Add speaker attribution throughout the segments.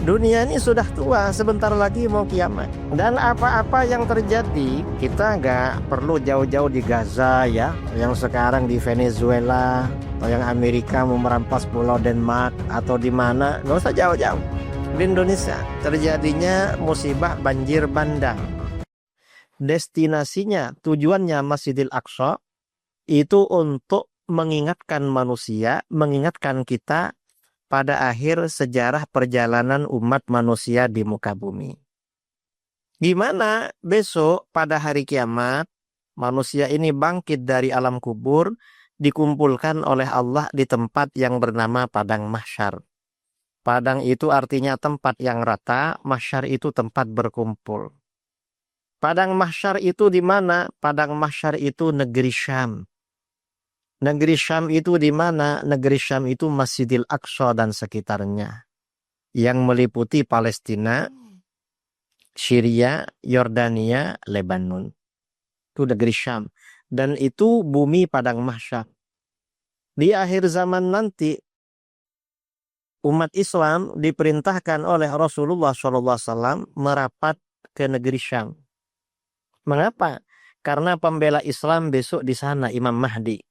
Speaker 1: Dunia ini sudah tua, sebentar lagi mau kiamat. Dan apa-apa yang terjadi, kita nggak perlu jauh-jauh di Gaza ya, yang sekarang di Venezuela, atau yang Amerika mau merampas pulau Denmark, atau di mana, nggak usah jauh-jauh. Di Indonesia terjadinya musibah banjir bandang. Destinasinya, tujuannya Masjidil Aqsa, itu untuk mengingatkan manusia, mengingatkan kita pada akhir sejarah perjalanan umat manusia di muka bumi. Gimana besok pada hari kiamat, manusia ini bangkit dari alam kubur, dikumpulkan oleh Allah di tempat yang bernama Padang Mahsyar. Padang itu artinya tempat yang rata, mahsyar itu tempat berkumpul. Padang Mahsyar itu di mana? Padang Mahsyar itu negeri Syam. Negeri Syam itu di mana? Negeri Syam itu Masjidil Aqsa dan sekitarnya. Yang meliputi Palestina, Syria, Yordania, Lebanon. Itu negeri Syam. Dan itu bumi Padang Mahsyar. Di akhir zaman nanti, umat Islam diperintahkan oleh Rasulullah SAW merapat ke negeri Syam. Mengapa? Karena pembela Islam besok di sana Imam Mahdi.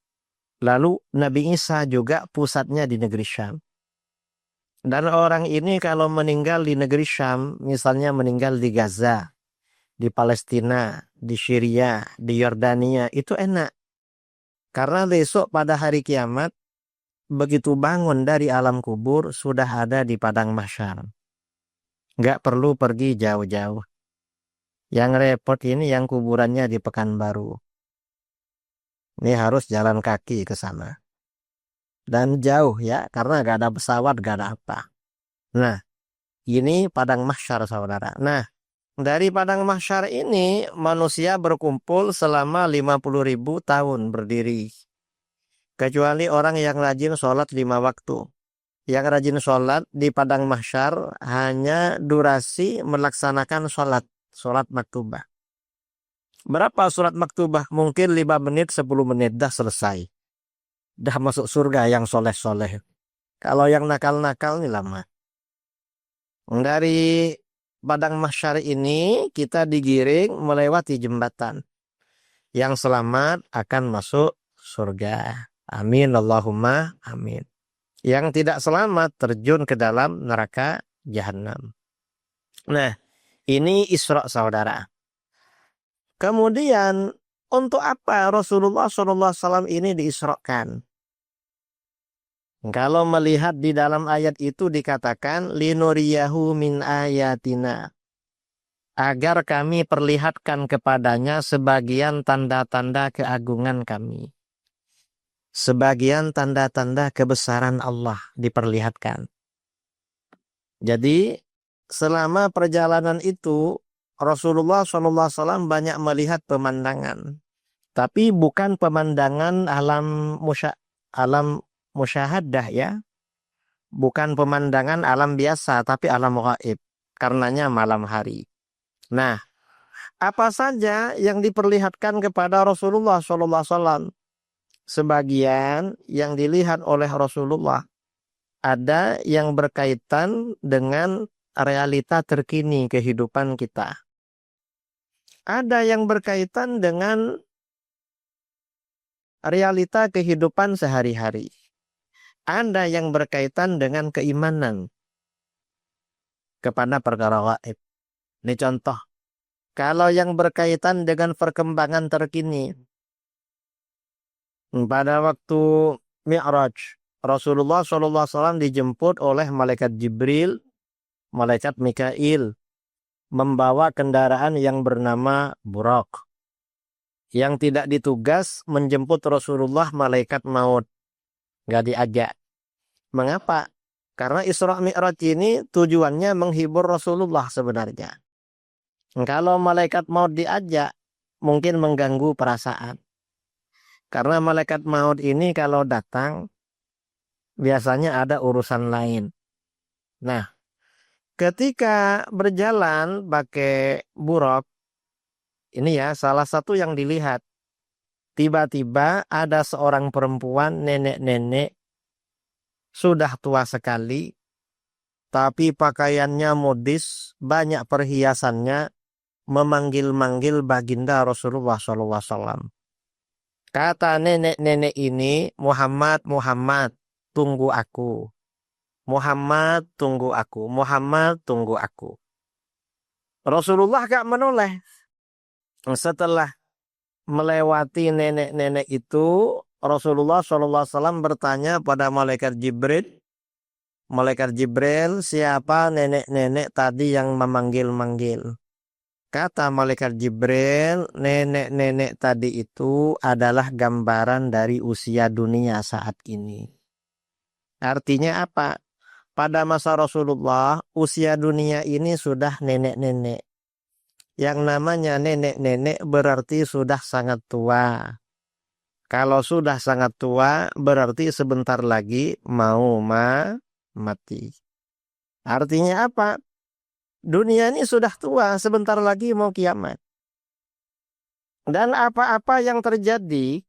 Speaker 1: Lalu Nabi Isa juga pusatnya di negeri Syam. Dan orang ini kalau meninggal di negeri Syam, misalnya meninggal di Gaza, di Palestina, di Syria, di Yordania, itu enak. Karena besok pada hari kiamat, begitu bangun dari alam kubur, sudah ada di Padang Mahsyar. Nggak perlu pergi jauh-jauh. Yang repot ini yang kuburannya di Pekanbaru. Ini harus jalan kaki ke sana. Dan jauh ya, karena gak ada pesawat, gak ada apa. Nah, ini Padang Mahsyar saudara. Nah, dari Padang Mahsyar ini manusia berkumpul selama 50.000 tahun berdiri. Kecuali orang yang rajin sholat 5 waktu. Yang rajin sholat di Padang Mahsyar hanya durasi melaksanakan sholat maktubah. Berapa sholat maktubah? Mungkin 5 menit, 10 menit, dah selesai. Dah masuk surga yang soleh-soleh. Kalau yang nakal-nakal ini lama. Dari Padang Mahsyar ini kita digiring melewati jembatan. Yang selamat akan masuk surga. Amin Allahumma amin. Yang tidak selamat terjun ke dalam neraka jahanam. Nah, ini Isra saudara. Kemudian untuk apa Rasulullah SAW ini diisrakan? Kalau melihat di dalam ayat itu dikatakan linuriyahu min ayatina, agar kami perlihatkan kepadanya sebagian tanda-tanda keagungan kami. Sebagian tanda-tanda kebesaran Allah diperlihatkan. Jadi selama perjalanan itu Rasulullah SAW banyak melihat pemandangan. Tapi bukan pemandangan alam musyahadah ya. Bukan pemandangan alam biasa, tapi alam gaib. Karenanya malam hari. Nah, apa saja yang diperlihatkan kepada Rasulullah SAW? Sebagian yang dilihat oleh Rasulullah ada yang berkaitan dengan realita terkini kehidupan kita. Ada yang berkaitan dengan realita kehidupan sehari-hari. Ada yang berkaitan dengan keimanan kepada perkara gaib. Ini contoh. Kalau yang berkaitan dengan perkembangan terkini. Pada waktu Mi'raj, Rasulullah SAW dijemput oleh malaikat Jibril, malaikat Mikail, membawa kendaraan yang bernama Buraq. Yang tidak ditugas menjemput Rasulullah malaikat maut. Nggak diajak. Mengapa? Karena Isra Mi'raj ini tujuannya menghibur Rasulullah sebenarnya. Kalau malaikat maut diajak, mungkin mengganggu perasaan. Karena malaikat maut ini kalau datang, biasanya ada urusan lain. Nah, ketika berjalan pakai buraq, ini ya salah satu yang dilihat. Tiba-tiba ada seorang perempuan nenek-nenek sudah tua sekali. tapi pakaiannya modis, banyak perhiasannya, memanggil-manggil baginda Rasulullah SAW. Kata nenek-nenek ini, Muhammad, Muhammad, tunggu aku. Muhammad, tunggu aku. Muhammad, tunggu aku. Rasulullah gak menoleh. Setelah melewati nenek-nenek itu, Rasulullah SAW bertanya pada malaikat Jibril, Malaikat Jibril, siapa nenek-nenek tadi yang memanggil-manggil? Kata malaikat Jibril, nenek-nenek tadi itu adalah gambaran dari usia dunia saat ini. Artinya apa? Pada masa Rasulullah, usia dunia ini sudah nenek-nenek. Yang namanya nenek-nenek berarti sudah sangat tua. Kalau sudah sangat tua, berarti sebentar lagi mau mati. Artinya apa? Dunia ini sudah tua, sebentar lagi mau kiamat. Dan apa-apa yang terjadi,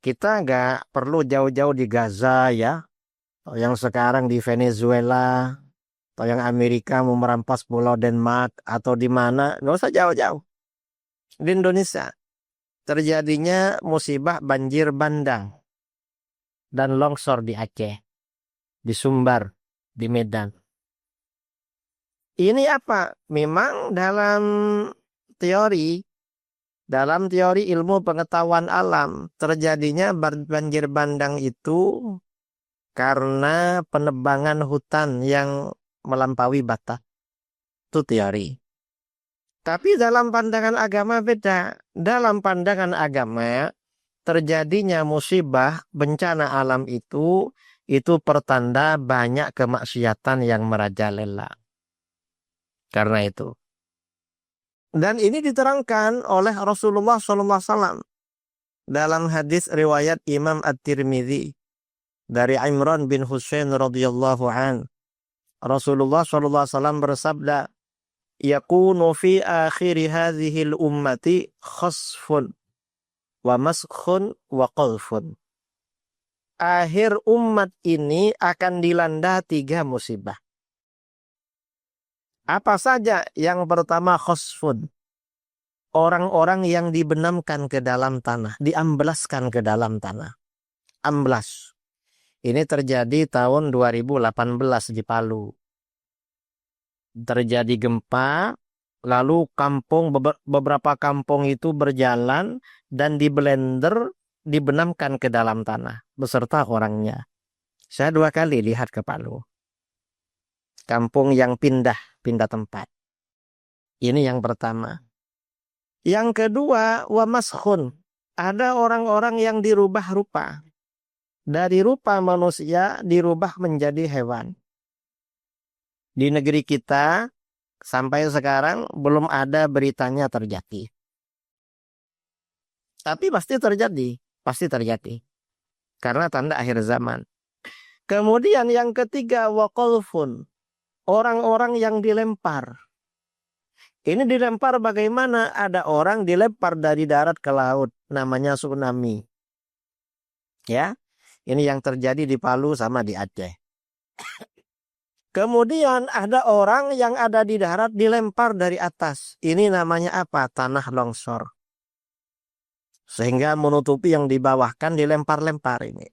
Speaker 1: kita nggak perlu jauh-jauh di Gaza ya, atau yang sekarang di Venezuela, atau yang Amerika mau merampas pulau Denmark, atau di mana, nggak usah jauh-jauh. Di Indonesia, terjadinya musibah banjir bandang dan longsor di Aceh, di Sumbar, di Medan. Ini apa? Memang teori, dalam teori ilmu pengetahuan alam, terjadinya banjir bandang itu karena penebangan hutan yang melampaui batas. Itu teori. Tapi dalam pandangan agama beda. Dalam pandangan agama, terjadinya musibah, bencana alam itu pertanda banyak kemaksiatan yang merajalela. Karena itu. Dan ini diterangkan oleh Rasulullah SAW dalam hadis riwayat Imam At-Tirmidzi dari Imran bin Husain radhiyallahu an. Rasulullah SAW bersabda, "Yakunu fi akhiri hadhil ummati khasfun wa maskhun wa qalfun." Akhir umat ini akan dilanda 3 musibah. Apa saja? Yang pertama khasfun. Orang-orang yang dibenamkan ke dalam tanah, diamblaskan ke dalam tanah. Amblas. Ini terjadi tahun 2018 di Palu. Terjadi gempa, lalu beberapa kampung itu berjalan dan di blender, dibenamkan ke dalam tanah beserta orangnya. Saya 2 kali lihat ke Palu. Kampung yang pindah tempat. Ini yang pertama. Yang kedua, wa maskhun. Ada orang-orang yang dirubah rupa. Dari rupa manusia dirubah menjadi hewan. Di negeri kita sampai sekarang belum ada beritanya terjadi. Tapi pasti terjadi. Karena tanda akhir zaman. Kemudian yang ketiga, wa qalfun. Orang-orang yang dilempar. Ini dilempar bagaimana? Ada orang dilempar dari darat ke laut. Namanya tsunami. Ya, ini yang terjadi di Palu sama di Aceh. Kemudian ada orang yang ada di darat dilempar dari atas. Ini namanya apa? Tanah longsor. Sehingga menutupi yang di bawah, kan dilempar-lempar ini.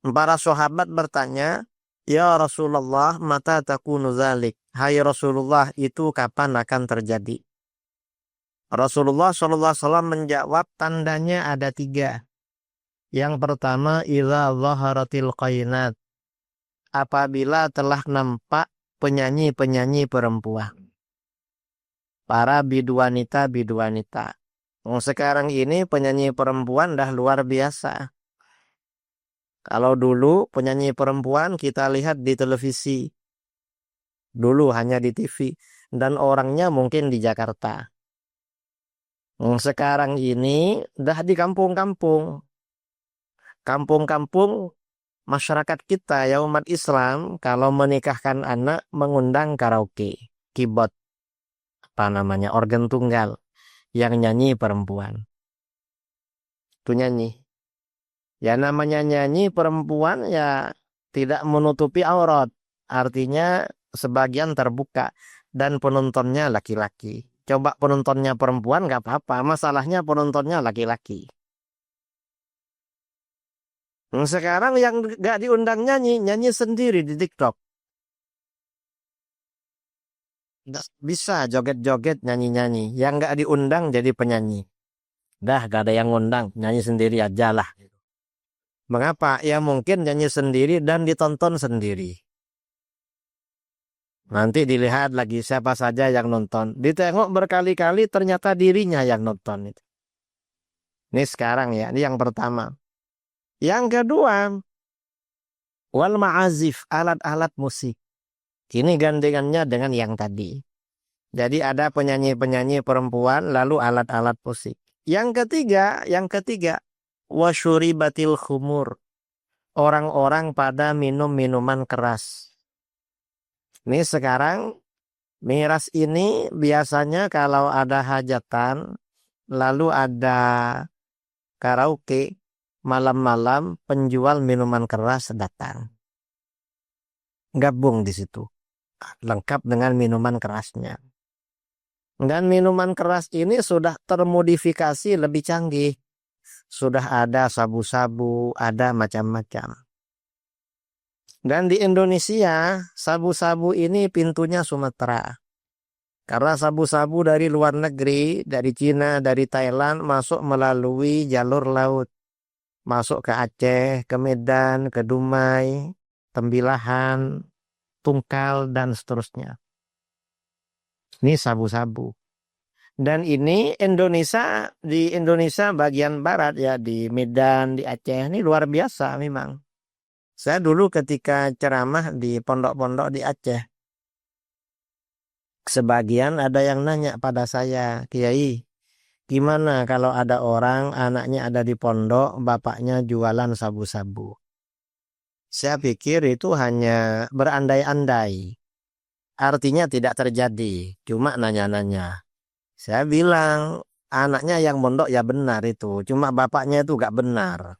Speaker 1: Para sahabat bertanya, "Ya Rasulullah, mata takunu dzalik?" Hai Rasulullah, itu kapan akan terjadi? Rasulullah SAW menjawab, tandanya ada 3. Yang pertama, idza zaharatil qainat. Apabila telah nampak penyanyi-penyanyi perempuan. Para biduanita. Sekarang ini penyanyi perempuan dah luar biasa. Kalau dulu penyanyi perempuan kita lihat di televisi. Dulu hanya di TV. Dan orangnya mungkin di Jakarta. Sekarang ini dah di kampung-kampung. Kampung-kampung masyarakat kita ya umat Islam kalau menikahkan anak mengundang karaoke. Keyboard. Organ tunggal. Yang nyanyi perempuan. Itu nyanyi. Ya namanya nyanyi perempuan ya tidak menutupi aurat. Artinya sebagian terbuka dan penontonnya laki-laki. Coba penontonnya perempuan nggak apa-apa, masalahnya penontonnya laki-laki. Sekarang yang nggak diundang nyanyi, nyanyi sendiri di TikTok. Nggak bisa joget-joget, nyanyi-nyanyi. Yang nggak diundang jadi penyanyi. Dah, gak ada yang ngundang, nyanyi sendiri aja lah. Mengapa? Ya mungkin nyanyi sendiri dan ditonton sendiri. Nanti dilihat lagi siapa saja yang nonton. Ditengok berkali-kali ternyata dirinya yang nonton itu. Ini sekarang ya, ini yang pertama. Yang kedua, wal ma'azif, alat-alat musik. Ini gandengannya dengan yang tadi. Jadi ada penyanyi-penyanyi perempuan lalu alat-alat musik. Yang ketiga, wasyuribatil khumur. Orang-orang pada minum minuman keras. Ini sekarang miras ini biasanya kalau ada hajatan lalu ada karaoke malam-malam penjual minuman keras datang. Gabung di situ. Lengkap dengan minuman kerasnya. Dan minuman keras ini sudah termodifikasi lebih canggih. Sudah ada sabu-sabu, ada macam-macam. Dan di Indonesia, sabu-sabu ini pintunya Sumatera. Karena sabu-sabu dari luar negeri, dari Cina, dari Thailand, masuk melalui jalur laut. Masuk ke Aceh, ke Medan, ke Dumai, Tembilahan, Tungkal, dan seterusnya. Ini sabu-sabu. Dan ini di Indonesia bagian barat ya, di Medan, di Aceh, ini luar biasa memang. Saya dulu ketika ceramah di pondok-pondok di Aceh, sebagian ada yang nanya pada saya, Kiai, gimana kalau ada orang anaknya ada di pondok, bapaknya jualan sabu-sabu? Saya pikir itu hanya berandai-andai. Artinya tidak terjadi, cuma nanya-nanya. Saya bilang, anaknya yang mondok ya benar itu, cuma bapaknya itu gak benar.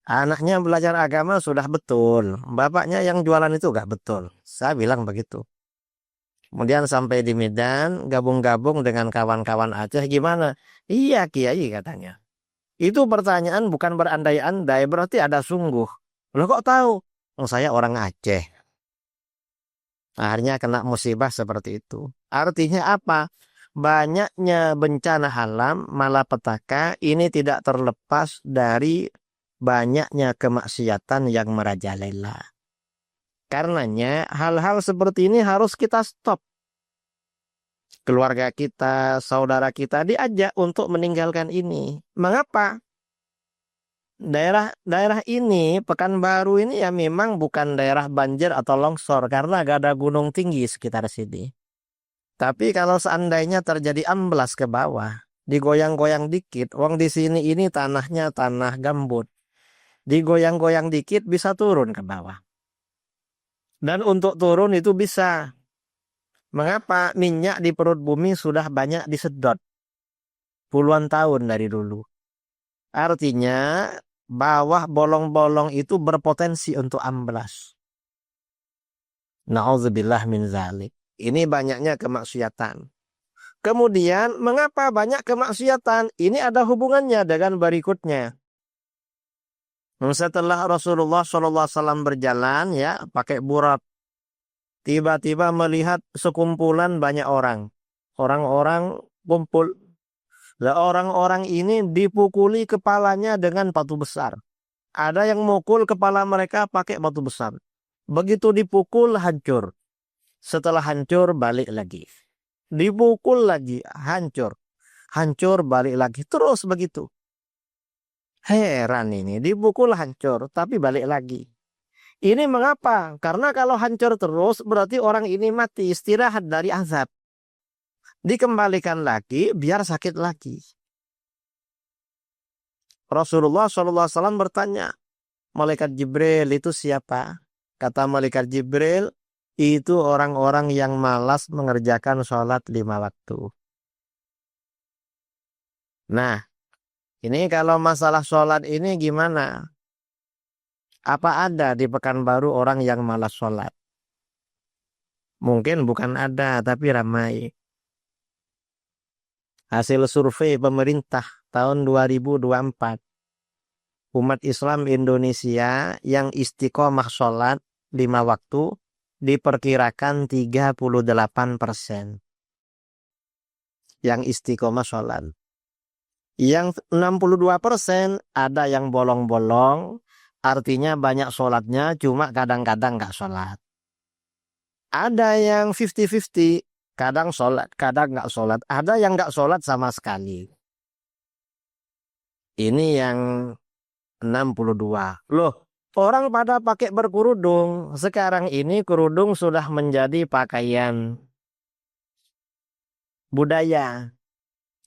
Speaker 1: Anaknya belajar agama sudah betul, bapaknya yang jualan itu gak betul. Saya bilang begitu. Kemudian sampai di Medan, gabung-gabung dengan kawan-kawan Aceh, gimana? Iya Kiai katanya. Itu pertanyaan bukan berandai-andai, berarti ada sungguh. Loh kok tahu? Oh, saya orang Aceh. Akhirnya kena musibah seperti itu. Artinya apa? Banyaknya bencana alam, malapetaka, ini tidak terlepas dari banyaknya kemaksiatan yang merajalela. Karenanya hal-hal seperti ini harus kita stop. Keluarga kita, saudara kita diajak untuk meninggalkan ini. Mengapa? Daerah ini, Pekanbaru ini ya memang bukan daerah banjir atau longsor karena gak ada gunung tinggi sekitar sini. Tapi kalau seandainya terjadi amblas ke bawah, digoyang-goyang dikit, wong di sini ini tanahnya tanah gambut. Digoyang-goyang dikit bisa turun ke bawah. Dan untuk turun itu bisa. Mengapa? Minyak di perut bumi sudah banyak disedot puluhan tahun dari dulu. Artinya bawah bolong-bolong itu berpotensi untuk amblas. Na'udzubillah min zalik. Ini banyaknya kemaksiatan. Kemudian mengapa banyak kemaksiatan? Ini ada hubungannya dengan berikutnya. Setelah Rasulullah SAW berjalan ya pakai burat, tiba-tiba melihat sekumpulan banyak orang. Orang-orang kumpul. Lah orang-orang ini dipukuli kepalanya dengan batu besar. Ada yang mukul kepala mereka pakai batu besar. Begitu dipukul hancur. Setelah hancur balik lagi. Dipukul lagi hancur. Hancur balik lagi. Terus begitu. Heran ini. Dipukul hancur tapi balik lagi. Ini mengapa? Karena kalau hancur terus berarti orang ini mati istirahat dari azab. Dikembalikan lagi biar sakit lagi. Rasulullah SAW bertanya, Malaikat Jibril itu siapa? Kata Malaikat Jibril, itu orang-orang yang malas mengerjakan sholat 5 waktu. Nah, ini kalau masalah sholat ini gimana? Apa ada di Pekanbaru orang yang malas sholat? Mungkin bukan ada, tapi ramai. Hasil survei pemerintah tahun 2024. Umat Islam Indonesia yang istiqomah sholat 5 waktu diperkirakan 38%. Yang istiqomah sholat. Yang 62% ada yang bolong-bolong, artinya banyak sholatnya, cuma kadang-kadang nggak sholat. Ada yang 50-50, kadang sholat, kadang nggak sholat. Ada yang nggak sholat sama sekali. Ini yang 62. Loh, orang pada pakai berkerudung. Sekarang ini kerudung sudah menjadi pakaian budaya.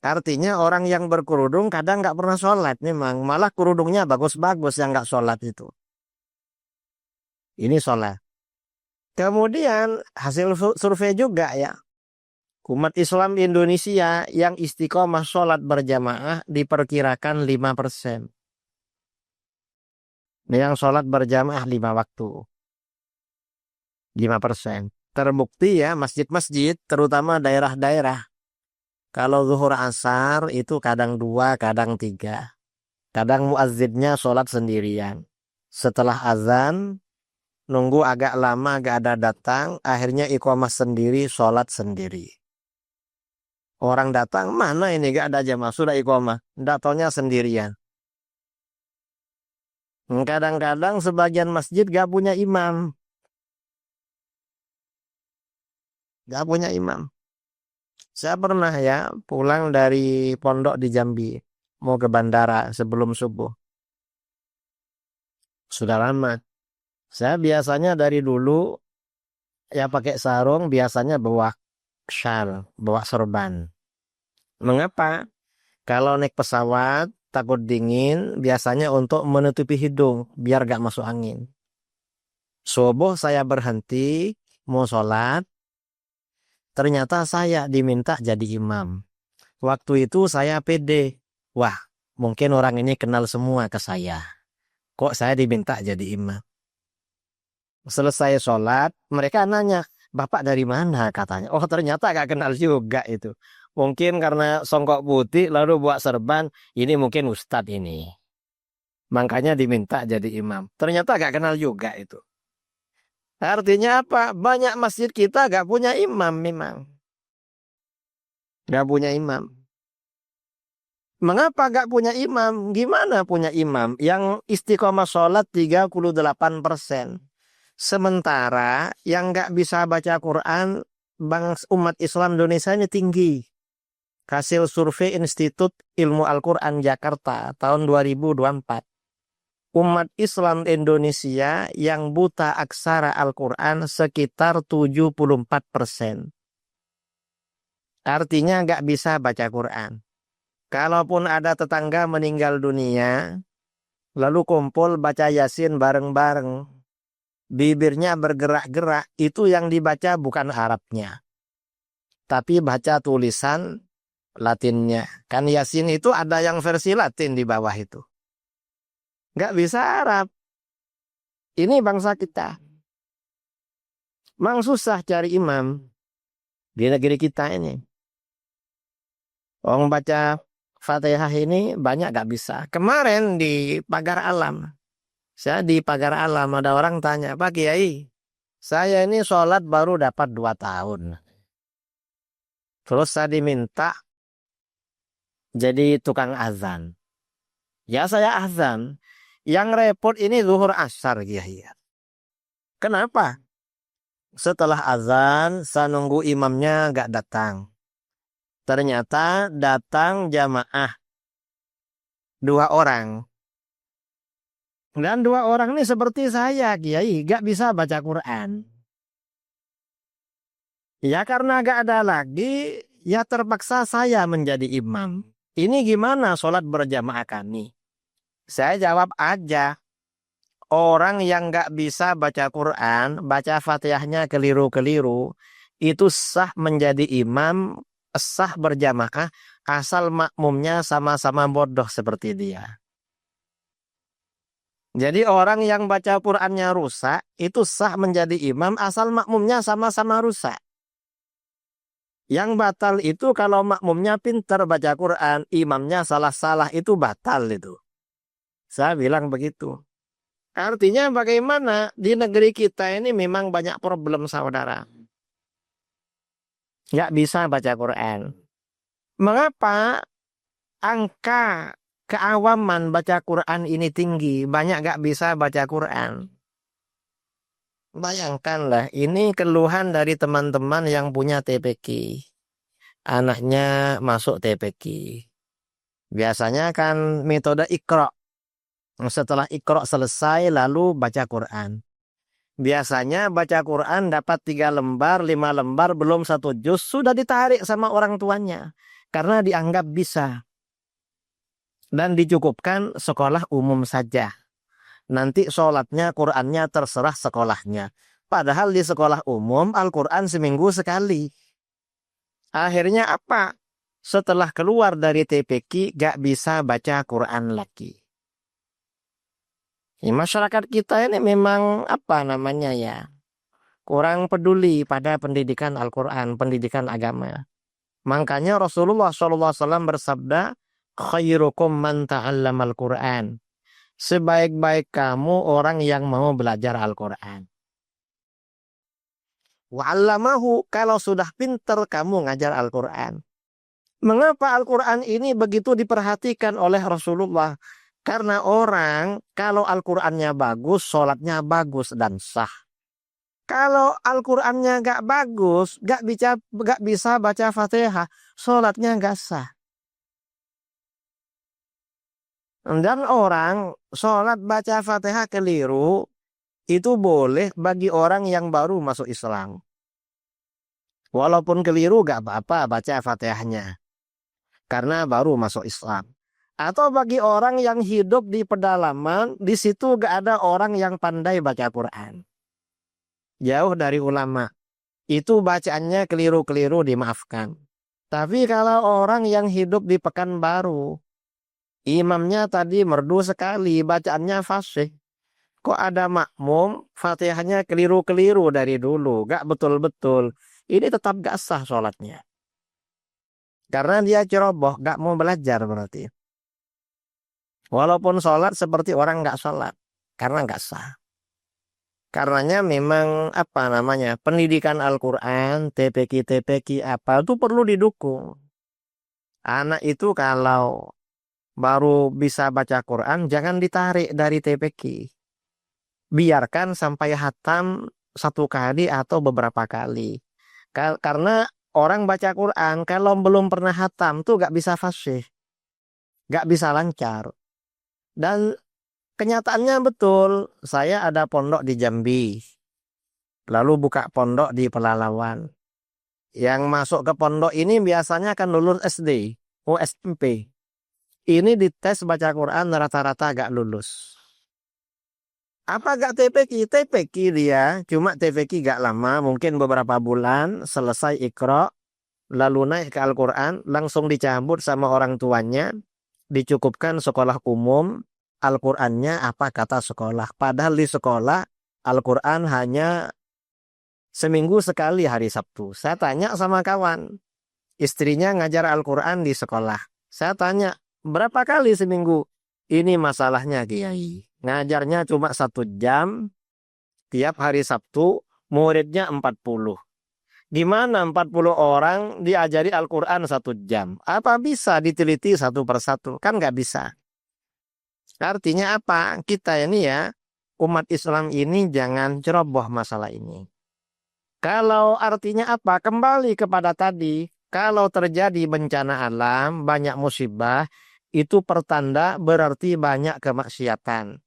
Speaker 1: Artinya orang yang berkerudung kadang nggak pernah sholat memang. Malah kerudungnya bagus-bagus yang nggak sholat itu. Ini sholat. Kemudian hasil survei juga ya. Umat Islam Indonesia yang istiqomah sholat berjamaah diperkirakan 5%. Yang sholat berjamaah 5 waktu. 5%. Terbukti ya masjid-masjid terutama daerah-daerah. Kalau zuhur asar itu kadang 2, kadang 3. Kadang muazzinnya sholat sendirian. Setelah azan, nunggu agak lama gak ada datang, akhirnya iqamah sendiri, sholat sendiri. Orang datang, mana ini gak ada jamaah, sudah iqamah. Datangnya sendirian. Kadang-kadang sebagian masjid gak punya imam. Gak punya imam. Saya pernah ya pulang dari pondok di Jambi. Mau ke bandara sebelum subuh. Sudah lama. Saya biasanya dari dulu ya pakai sarung, biasanya bawa shawl, bawa sorban. Mengapa? Kalau naik pesawat takut dingin, biasanya untuk menutupi hidung biar gak masuk angin. Subuh saya berhenti mau sholat, ternyata saya diminta jadi imam. Waktu itu saya pede. Wah, mungkin orang ini kenal semua ke saya. Kok saya diminta jadi imam? Selesai sholat, mereka nanya, Bapak dari mana katanya. Oh ternyata gak kenal juga itu. Mungkin karena songkok putih lalu buat serban, ini mungkin ustadz ini. Makanya diminta jadi imam. Ternyata gak kenal juga itu. Artinya apa? Banyak masjid kita gak punya imam memang. Gak punya imam. Mengapa gak punya imam? Gimana punya imam? Yang istiqomah sholat 38%. Sementara yang gak bisa baca Quran, umat Islam Indonesia ini tinggi. Hasil survei Institut Ilmu Al-Quran Jakarta tahun 2024. Umat Islam Indonesia yang buta aksara Al-Quran sekitar 74%. Artinya gak bisa baca Quran. Kalaupun ada tetangga meninggal dunia, lalu kumpul baca Yasin bareng-bareng, bibirnya bergerak-gerak, itu yang dibaca bukan Arabnya, tapi baca tulisan Latinnya. Kan Yasin itu ada yang versi Latin di bawah itu. Nggak bisa Arab. Ini bangsa kita. Mang susah cari imam di negeri kita ini. Orang baca Fatihah ini banyak gak bisa. Kemarin di Pagar Alam. Saya di Pagar Alam ada orang tanya, Pak Kiai, saya ini sholat baru dapat 2 tahun. Terus saya diminta jadi tukang azan. Ya saya azan. Yang repot ini zuhur asar Kiai. Kenapa? Setelah azan, saya nunggu imamnya gak datang. Ternyata datang jamaah 2 orang. Dan 2 orang ini seperti saya, Kiai, gak bisa baca Quran. Ya karena gak ada lagi, ya terpaksa saya menjadi imam. Ini gimana sholat berjamaah kami? Saya jawab aja. Orang yang gak bisa baca Quran, baca Fatihahnya keliru-keliru, itu sah menjadi imam, sah berjamaah, asal makmumnya sama-sama bodoh seperti dia. Jadi orang yang baca Qur'annya rusak, itu sah menjadi imam asal makmumnya sama-sama rusak. Yang batal itu kalau makmumnya pintar baca Quran, imamnya salah-salah, itu batal itu. Saya bilang begitu. Artinya bagaimana di negeri kita ini memang banyak problem saudara. Nggak bisa baca Quran. Mengapa angka keawaman baca Quran ini tinggi? Banyak nggak bisa baca Quran. Bayangkanlah, ini keluhan dari teman-teman yang punya TPQ. Anaknya masuk TPQ. Biasanya kan metode Iqra. Setelah Iqra selesai lalu baca Quran. Biasanya baca Quran dapat 3 lembar, 5 lembar, belum 1 juz, sudah ditarik sama orang tuanya. Karena dianggap bisa. Dan dicukupkan sekolah umum saja. Nanti sholatnya, Qurannya terserah sekolahnya. Padahal di sekolah umum Al-Quran seminggu sekali. Akhirnya apa? Setelah keluar dari TPQ gak bisa baca Quran lagi. Ya, masyarakat kita ini memang apa namanya ya, kurang peduli pada pendidikan Al-Quran, pendidikan agama. Makanya Rasulullah SAW bersabda, khairukum man ta'allamal Quran. Sebaik-baik kamu orang yang mau belajar Al-Quran. Wa'allamahu, kalau sudah pinter kamu ngajar Al-Quran. Mengapa Al-Quran ini begitu diperhatikan oleh Rasulullah? Karena orang kalau Al-Qurannya bagus, sholatnya bagus dan sah. Kalau Al-Qurannya gak bagus, gak bisa baca Fatihah, sholatnya gak sah. Dan orang sholat baca Fatihah keliru, itu boleh bagi orang yang baru masuk Islam. Walaupun keliru gak apa-apa baca Fatihahnya. Karena baru masuk Islam. Atau bagi orang yang hidup di pedalaman, di situ gak ada orang yang pandai baca Quran. Jauh dari ulama. Itu bacaannya keliru-keliru dimaafkan. Tapi kalau orang yang hidup di Pekanbaru, imamnya tadi merdu sekali, bacaannya fasih. Kok ada makmum, Fatihahnya keliru-keliru dari dulu, gak betul-betul. Ini tetap gak sah sholatnya. Karena dia ceroboh, gak mau belajar berarti. Walaupun sholat seperti orang gak sholat. Karena gak sah. Karenanya memang apa namanya, pendidikan Al-Quran, TPQ apa, itu perlu didukung. Anak itu kalau baru bisa baca Quran, jangan ditarik dari TPQ. Biarkan sampai hatam 1 kali atau beberapa kali. Karena orang baca Quran, kalau belum pernah hatam tuh gak bisa fasih. Gak bisa lancar. Dan kenyataannya betul, saya ada pondok di Jambi. Lalu buka pondok di Pelalawan. Yang masuk ke pondok ini biasanya akan lulus SD, SMP. Ini dites baca Quran rata-rata gak lulus. Apa gak TPQ? TPQ dia, cuma TPQ gak lama, mungkin beberapa bulan, selesai Iqra, lalu naik ke Al-Quran, langsung dicabut sama orang tuanya, dicukupkan sekolah umum, Al-Qurannya apa kata sekolah. Padahal di sekolah, Al-Quran hanya seminggu sekali hari Sabtu. Saya tanya sama kawan, istrinya ngajar Al-Quran di sekolah. Saya tanya, berapa kali seminggu? Ini masalahnya Kiai. Ngajarnya cuma 1 jam, tiap hari Sabtu, muridnya 40. Gimana 40 orang diajari Al-Quran 1 jam? Apa bisa diteliti satu persatu? Kan nggak bisa. Artinya apa? Kita ini ya, umat Islam ini jangan ceroboh masalah ini. Kalau artinya apa? Kembali kepada tadi, kalau terjadi bencana alam, banyak musibah, itu pertanda berarti banyak kemaksiatan.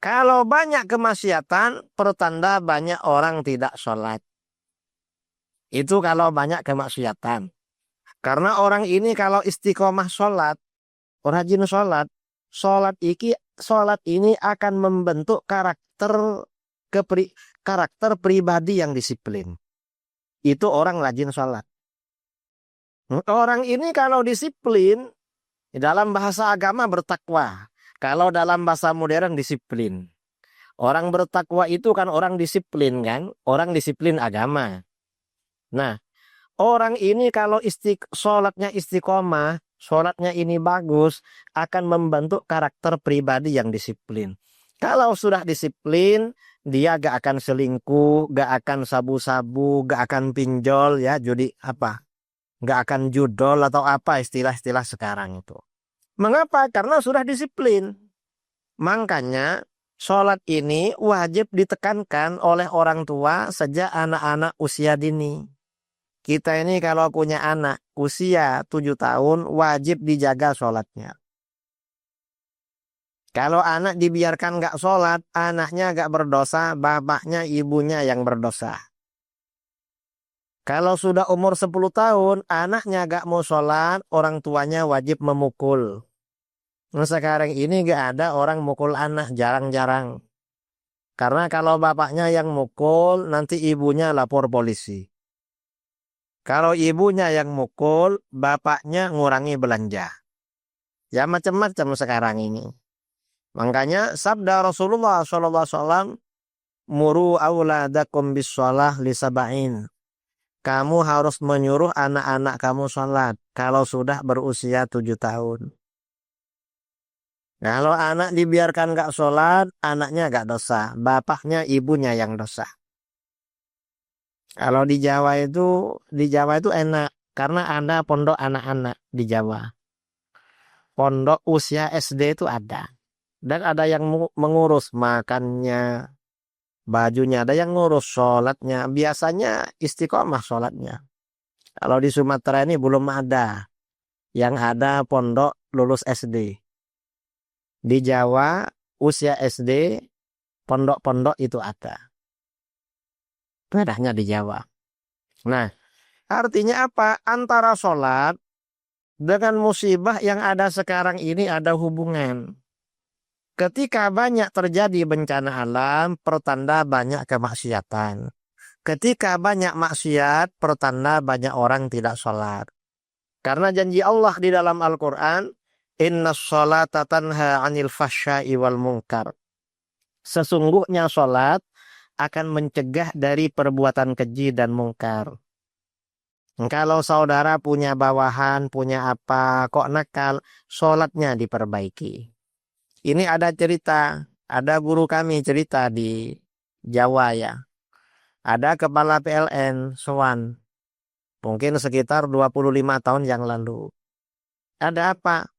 Speaker 1: Kalau banyak kemaksiatan, pertanda banyak orang tidak sholat. Itu kalau banyak kemaksiatan. Karena orang ini kalau istiqomah sholat, rajin sholat, sholat ini akan membentuk karakter pribadi yang disiplin. Itu orang rajin sholat. Orang ini kalau disiplin, dalam bahasa agama bertakwa. Kalau dalam bahasa modern disiplin. Orang bertakwa itu kan orang disiplin kan, orang disiplin agama. Nah, orang ini kalau sholatnya istiqomah, sholatnya ini bagus, akan membentuk karakter pribadi yang disiplin. Kalau sudah disiplin, dia gak akan selingkuh, gak akan sabu-sabu, gak akan pinjol ya, judi apa, gak akan judol atau apa istilah-istilah sekarang itu. Mengapa? Karena sudah disiplin. Makanya sholat ini wajib ditekankan oleh orang tua sejak anak-anak usia dini. Kita ini kalau punya anak usia 7 tahun wajib dijaga sholatnya. Kalau anak dibiarkan gak sholat, anaknya gak berdosa, bapaknya ibunya yang berdosa. Kalau sudah umur 10 tahun, anaknya gak mau sholat, orang tuanya wajib memukul. Nah, sekarang ini gak ada orang mukul anak, jarang-jarang. Karena kalau bapaknya yang mukul, nanti ibunya lapor polisi. Kalau ibunya yang mukul, bapaknya ngurangi belanja. Ya macam-macam sekarang ini. Makanya sabda Rasulullah SAW, muru auladakum bis shalah li sab'in. Kamu harus menyuruh anak-anak kamu sholat kalau sudah berusia 7 tahun. Kalau anak dibiarkan gak sholat, anaknya gak dosa. Bapaknya, ibunya yang dosa. Kalau di Jawa itu enak. Karena ada pondok anak-anak di Jawa. Pondok usia SD itu ada. Dan ada yang mengurus makannya, bajunya. Ada yang ngurus sholatnya. Biasanya istiqomah sholatnya. Kalau di Sumatera ini belum ada. Yang ada pondok lulus SD. Di Jawa, usia SD, pondok-pondok itu ada. Bedanya di Jawa. Nah, artinya apa? Antara sholat dengan musibah yang ada sekarang ini ada hubungan. Ketika banyak terjadi bencana alam, pertanda banyak kemaksiatan. Ketika banyak maksiat, pertanda banyak orang tidak sholat. Karena janji Allah di dalam Al-Quran, inna sholata tanha anil fahsya'i wal munkar. Sesungguhnya sholat akan mencegah dari perbuatan keji dan mungkar. Kalau saudara punya bawahan, punya apa, kok nakal, sholatnya diperbaiki. Ini ada cerita, ada guru kami cerita di Jawa ya. Ada kepala PLN, Sowan. Mungkin sekitar 25 tahun yang lalu. Ada apa?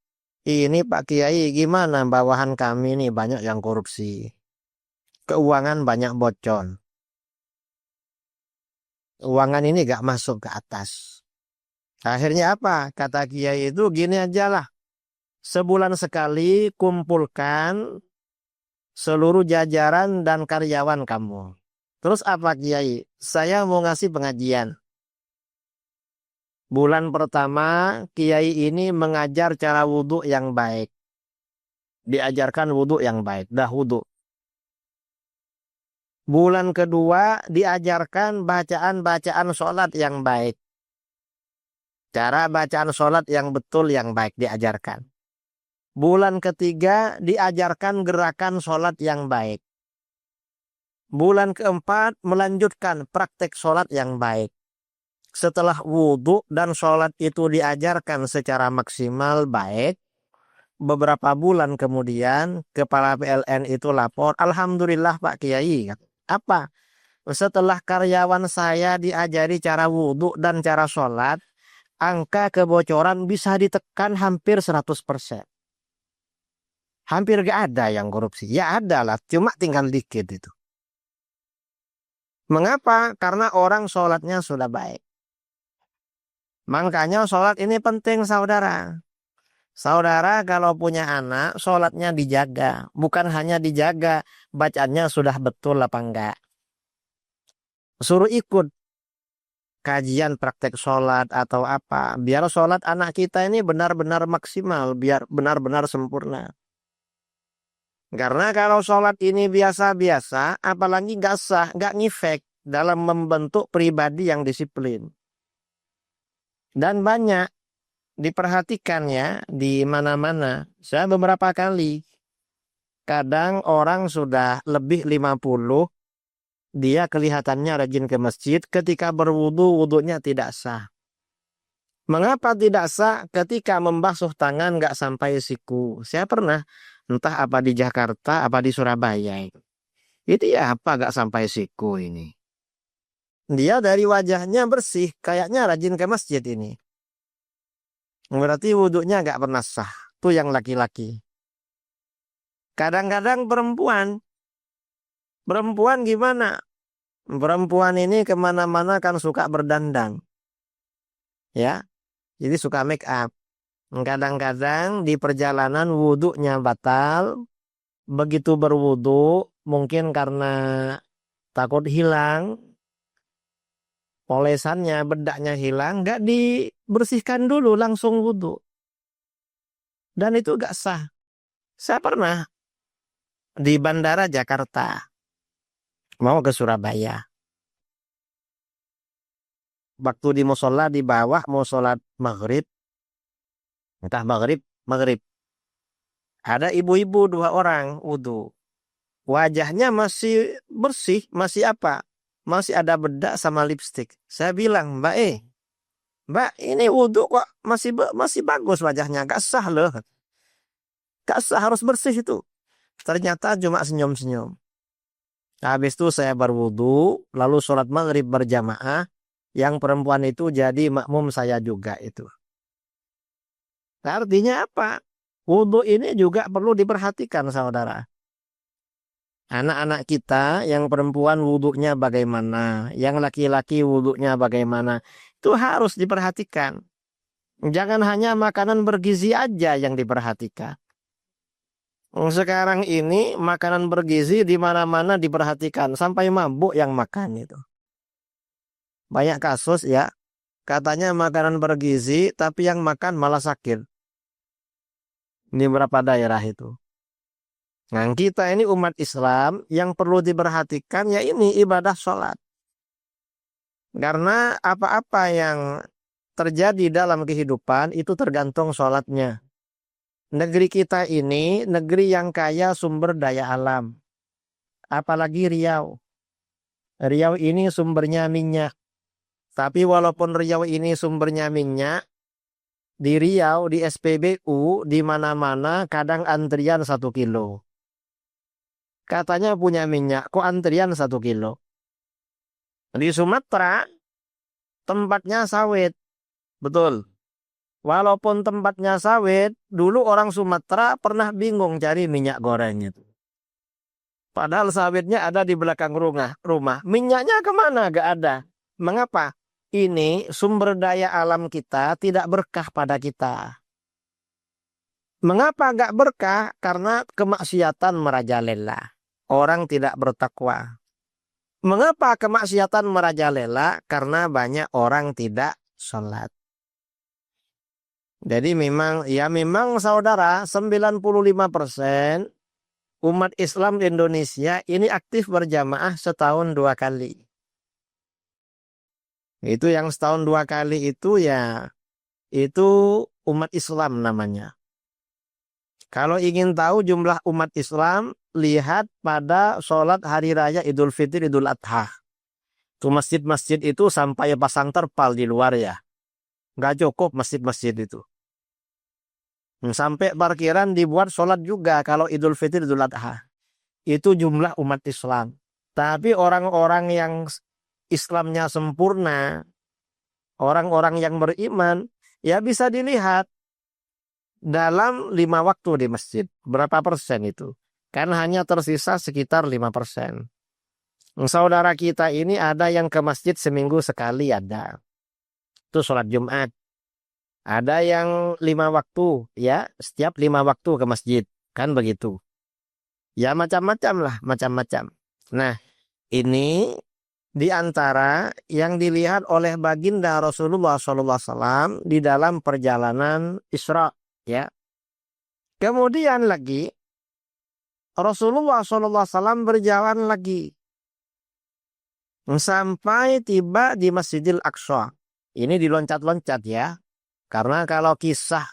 Speaker 1: Ini Pak Kiai gimana bawahan kami nih banyak yang korupsi. Keuangan banyak bocor. Uangan ini gak masuk ke atas. Akhirnya apa? Kata Kiai itu gini aja lah. Sebulan sekali kumpulkan seluruh jajaran dan karyawan kamu. Terus apa Kiai? Saya mau ngasih pengajian. Bulan pertama Kiai ini mengajar cara wudhu yang baik. Diajarkan wudhu yang baik. Dah wudhu. Bulan kedua diajarkan bacaan-bacaan sholat yang baik. Cara bacaan sholat yang betul yang baik diajarkan. Bulan ketiga diajarkan gerakan sholat yang baik. Bulan keempat melanjutkan praktek sholat yang baik. Setelah wudhu dan sholat itu diajarkan secara maksimal baik, beberapa bulan kemudian kepala PLN itu lapor, Alhamdulillah Pak Kiai. Apa? Setelah karyawan saya diajari cara wudhu dan cara sholat, angka kebocoran bisa ditekan hampir 100%. Hampir gak ada yang korupsi. Ya ada lah, cuma tinggal dikit itu. Mengapa? Karena orang sholatnya sudah baik. Makanya sholat ini penting saudara. Saudara kalau punya anak, sholatnya dijaga. Bukan hanya dijaga, bacaannya sudah betul apa enggak. Suruh ikut kajian praktek sholat atau apa. Biar sholat anak kita ini benar-benar maksimal. Biar benar-benar sempurna. Karena kalau sholat ini biasa-biasa, apalagi nggak sah, nggak ngefek dalam membentuk pribadi yang disiplin. Dan banyak diperhatikan ya di mana-mana. Saya beberapa kali Kadang orang sudah lebih 50, dia kelihatannya rajin ke masjid, ketika berwudu, wudunya tidak sah. Mengapa tidak sah? Ketika membasuh tangan nggak sampai siku. Saya pernah, entah apa di Jakarta, apa di Surabaya itu. Itu ya apa nggak sampai siku ini. Dia dari wajahnya bersih, kayaknya rajin ke masjid ini. Berarti wudhunya nggak pernah sah. Itu yang laki-laki. Kadang-kadang perempuan gimana? Perempuan ini kemana-mana kan suka berdandan, ya. Jadi suka make up. Kadang-kadang di perjalanan wudhunya batal. Begitu berwudhu, mungkin karena takut hilang, polesannya, bedaknya hilang, nggak dibersihkan dulu, langsung wudhu. Dan itu nggak sah. Saya pernah di Bandara Jakarta, mau ke Surabaya. Waktu di musola di bawah, mau sholat maghrib, entah maghrib. Ada ibu-ibu 2 orang wudhu. Wajahnya masih bersih, masih apa? Masih ada bedak sama lipstik. Saya bilang, Mbak, ini wudhu kok masih bagus wajahnya. Gak sah loh. Gak sah, harus bersih itu. Ternyata cuma senyum-senyum. Habis itu saya berwudhu, lalu sholat maghrib berjamaah. Yang perempuan itu jadi makmum saya juga itu. Artinya apa? Wudhu ini juga perlu diperhatikan, saudara. Anak-anak kita yang perempuan wudhunya bagaimana, yang laki-laki wudhunya bagaimana, itu harus diperhatikan. Jangan hanya makanan bergizi aja yang diperhatikan. Sekarang ini makanan bergizi di mana-mana diperhatikan, sampai mabuk yang makan itu. Banyak kasus ya, katanya makanan bergizi tapi yang makan malah sakit. Di beberapa daerah itu. Nah, kita ini umat Islam yang perlu diperhatikan ya ini ibadah sholat. Karena apa-apa yang terjadi dalam kehidupan itu tergantung sholatnya. Negeri kita ini negeri yang kaya sumber daya alam. Apalagi Riau. Riau ini sumbernya minyak. Tapi walaupun Riau ini sumbernya minyak, di Riau, di SPBU, di mana-mana kadang antrian 1 kilo. Katanya punya minyak, kok antrian 1 kilo? Di Sumatera, tempatnya sawit. Betul. Walaupun tempatnya sawit, dulu orang Sumatera pernah bingung cari minyak goreng itu. Padahal sawitnya ada di belakang rumah. Minyaknya kemana? Gak ada. Mengapa? Ini sumber daya alam kita tidak berkah pada kita. Mengapa gak berkah? Karena kemaksiatan merajalela. Orang tidak bertakwa. Mengapa kemaksiatan merajalela? Karena banyak orang tidak sholat. Jadi memang saudara 95% umat Islam di Indonesia ini aktif berjamaah setahun 2 kali. Itu yang setahun 2 kali itu ya itu umat Islam namanya. Kalau ingin tahu jumlah umat Islam, lihat pada sholat hari raya Idul Fitri, Idul Adha. Itu masjid-masjid itu sampai pasang terpal di luar ya. Nggak cukup masjid-masjid itu. Sampai parkiran dibuat sholat juga kalau Idul Fitri, Idul Adha. Itu jumlah umat Islam. Tapi orang-orang yang Islamnya sempurna, orang-orang yang beriman, ya bisa dilihat dalam 5 waktu di masjid. Berapa persen itu? Kan hanya tersisa sekitar 5%. Saudara kita ini ada yang ke masjid seminggu sekali ada. Itu sholat Jumat. Ada yang 5 waktu, ya setiap 5 waktu ke masjid. Kan begitu. Ya macam-macam lah, macam-macam. Nah, ini di antara yang dilihat oleh baginda Rasulullah SAW di dalam perjalanan Isra, ya. Kemudian lagi Rasulullah SAW berjalan lagi sampai tiba di Masjidil Aqsa. Ini diloncat-loncat ya, karena kalau kisah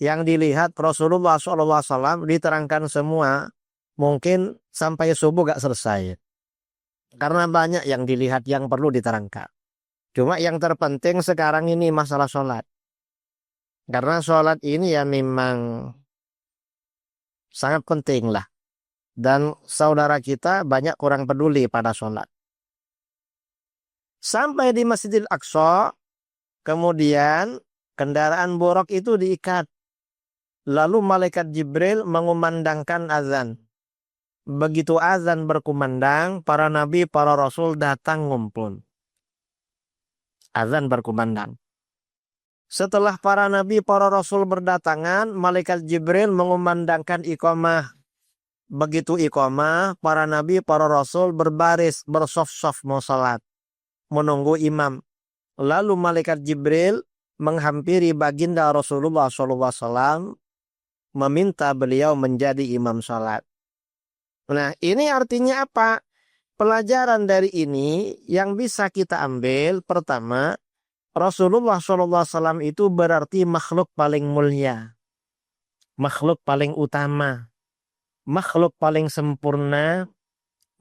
Speaker 1: Yang dilihat Rasulullah SAW diterangkan semua. Mungkin sampai subuh gak selesai. Karena banyak yang dilihat yang perlu diterangkan. Cuma yang terpenting sekarang ini masalah sholat. Karena sholat ini ya memang sangat penting lah. Dan saudara kita banyak kurang peduli pada sholat. Sampai di Masjidil Aqsa, kemudian kendaraan buruk itu diikat. Lalu malaikat Jibril mengumandangkan azan. Begitu azan berkumandang, para nabi, para rasul datang ngumpul. Azan berkumandang. Setelah para nabi, para rasul berdatangan, malaikat Jibril mengumandangkan iqamah. Begitu iqamah, para nabi, para rasul berbaris, bersaf-saf mau salat, menunggu imam. Lalu malaikat Jibril menghampiri baginda Rasulullah SAW, meminta beliau menjadi imam salat. Nah, ini artinya apa? Pelajaran dari ini yang bisa kita ambil, pertama, Rasulullah SAW itu berarti makhluk paling mulia, makhluk paling utama, makhluk paling sempurna,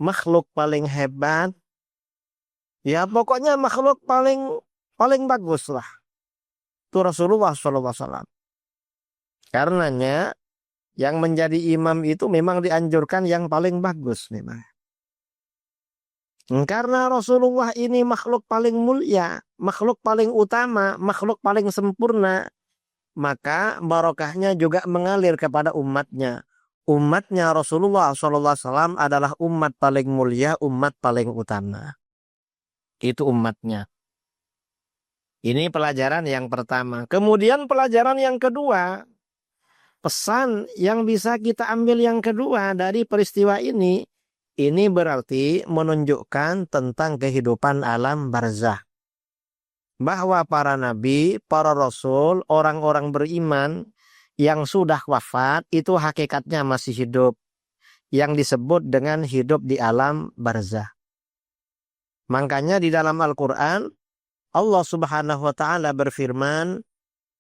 Speaker 1: makhluk paling hebat. Ya pokoknya makhluk paling bagus lah. Itu Rasulullah SAW. Karenanya yang menjadi imam itu memang dianjurkan yang paling bagus memang. Karena Rasulullah ini makhluk paling mulia, makhluk paling utama, makhluk paling sempurna, maka barokahnya juga mengalir kepada umatnya. Umatnya Rasulullah SAW adalah umat paling mulia, umat paling utama. Itu umatnya. Ini pelajaran yang pertama. Kemudian pelajaran yang kedua, pesan yang bisa kita ambil yang kedua dari peristiwa ini berarti menunjukkan tentang kehidupan alam barzah. Bahwa para nabi, para rasul, orang-orang beriman yang sudah wafat itu hakikatnya masih hidup. Yang disebut dengan hidup di alam barzah. Makanya di dalam Al-Quran, Allah Subhanahu wa Ta'ala berfirman,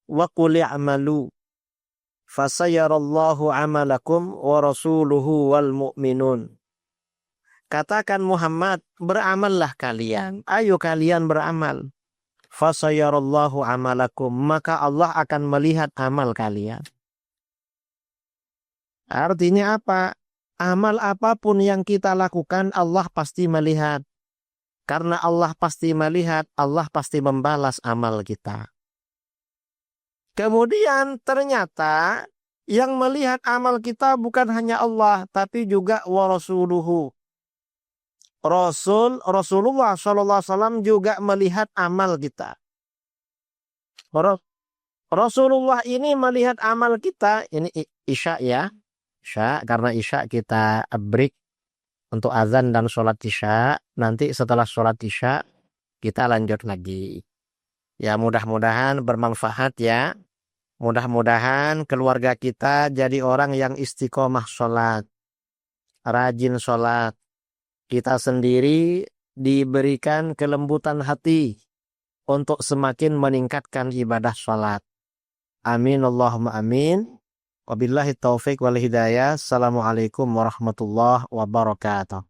Speaker 1: "Wa qul i'malu fasayarallahu amalakum wa rasuluhu wal mu'minun." Katakan Muhammad, beramallah kalian. Ayo kalian beramal. Fasayarallahu amalakum. Maka Allah akan melihat amal kalian. Artinya apa? Amal apapun yang kita lakukan Allah pasti melihat. Karena Allah pasti melihat, Allah pasti membalas amal kita. Kemudian ternyata yang melihat amal kita bukan hanya Allah, tapi juga wa rasuluhu. Rasulullah SAW juga melihat amal kita. Rasulullah ini melihat amal kita. Ini Isya ya. Isya, karena Isya kita break untuk azan dan sholat Isya. Nanti setelah sholat Isya kita lanjut lagi. Ya mudah-mudahan bermanfaat ya. Mudah-mudahan keluarga kita jadi orang yang istiqomah sholat. Rajin sholat. Kita sendiri diberikan kelembutan hati untuk semakin meningkatkan ibadah sholat. Amin Allahumma amin. Wabillahi taufiq wal hidayah. Assalamualaikum warahmatullahi wabarakatuh.